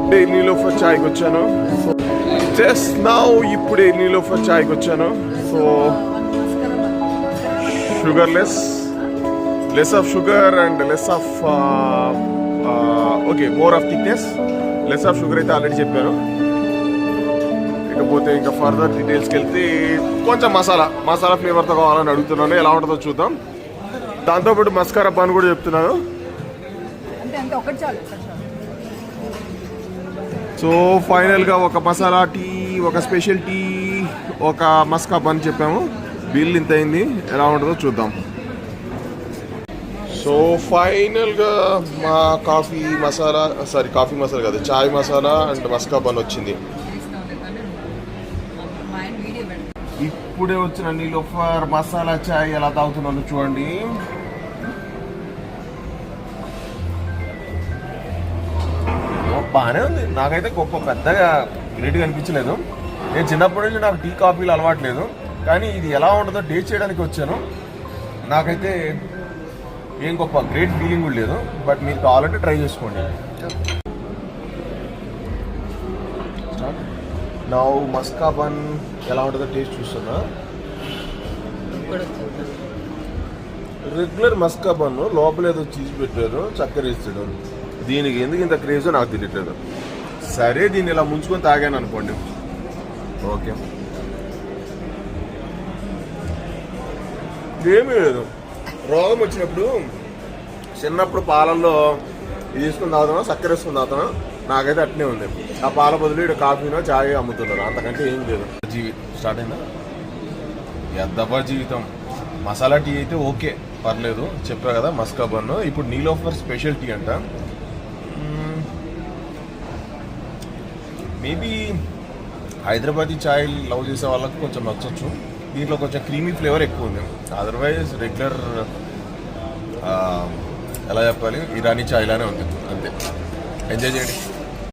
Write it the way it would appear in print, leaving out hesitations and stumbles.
ఇప్పుడే నీలోఫర్ చాయ్కి వచ్చాను. So just now ఇప్పుడే నీలోఫర్ చాయ్కి వచ్చాను. So less of sugar and less of more of thickness, less of sugar అయితే already చెప్పాను. ఇకపోతే ఇంకా ఫర్దర్ డీటెయిల్స్కి వెళ్తే కొంచెం మసాలా ఫ్లేవర్తో కావాలని అడుగుతున్నాను. ఎలా ఉంటుందో చూద్దాం. దాంతోపాటు మస్కారా బన్ కూడా చెప్తున్నాను. సో ఫైనల్గా ఒక మసాలా టీ, ఒక స్పెషల్ టీ, ఒక మస్కా బన్ చెప్పాము. బిల్ ఇంత అయింది. ఎలా ఉంటుందో చూద్దాం. సో ఫైనల్గా మా కాఫీ మసాలా కాదు, చాయ్ మసాలా అండ్ మస్కా బన్ వచ్చింది. ఇప్పుడే వచ్చిన నీలోఫర్ మసాలా చాయ్ ఎలా తాగుతున్నాను చూడండి. బాగానే ఉంది. నాకైతే గొప్ప పెద్దగా గ్రేట్గా అనిపించలేదు. నేను చిన్నప్పటి నుంచి నాకు టీ కాఫీలు అలవాటు లేదు, కానీ ఇది ఎలా ఉంటుందో టేస్ట్ చేయడానికి వచ్చాను. నాకైతే ఏం గొప్ప గ్రేట్ ఫీలింగ్ కూడా లేదు. బట్ మీరు కావాలంటే ట్రై చేసుకోండి. నా మస్కా బన్ ఎలా ఉంటుందో టేస్ట్ చూస్తున్నా. రెగ్యులర్ మస్కా బన్ లోపల ఏదో చీజ్ పెట్టారు, చక్కెర ఇస్తాడు. దీనికి ఎందుకు ఇంత క్రేజో నాకు తెలియట్లేదు. సరే దీన్ని ఇలా ముంచుకొని తాగాను అనుకోండి. ఓకే, ఏమీ లేదు. రోగం వచ్చినప్పుడు చిన్నప్పుడు పాలల్లో ఇది తీసుకుని తాగుతాను, చక్కెర వేసుకుని తాగుతాను. నాకైతే అట్నే ఉంది. ఆ పాల బదులు ఇక్కడ కాఫీనో చాయ్ అమ్ముతున్నారు. అంతకంటే ఏం లేదు. స్టార్ట్ అయిందా ఎద్దబ్బా జీవితం. మసాలా టీ అయితే ఓకే, పర్లేదు, చెప్పా కదా. మస్కా బన్ ఇప్పుడు నీలోఫర్ స్పెషల్ టీ అంట. మేబీ హైదరాబాదీ చాయ్ లవ్ చేసే వాళ్ళకి కొంచెం నచ్చచ్చు. దీంట్లో కొంచెం క్రీమీ ఫ్లేవర్ ఎక్కువ ఉంది. అదర్వైజ్ రెగ్యులర్ ఎలా చెప్పాలి, ఇరానీ చాయ్ లానే ఉంది. అంతే. ఎంజాయ్ చేయండి.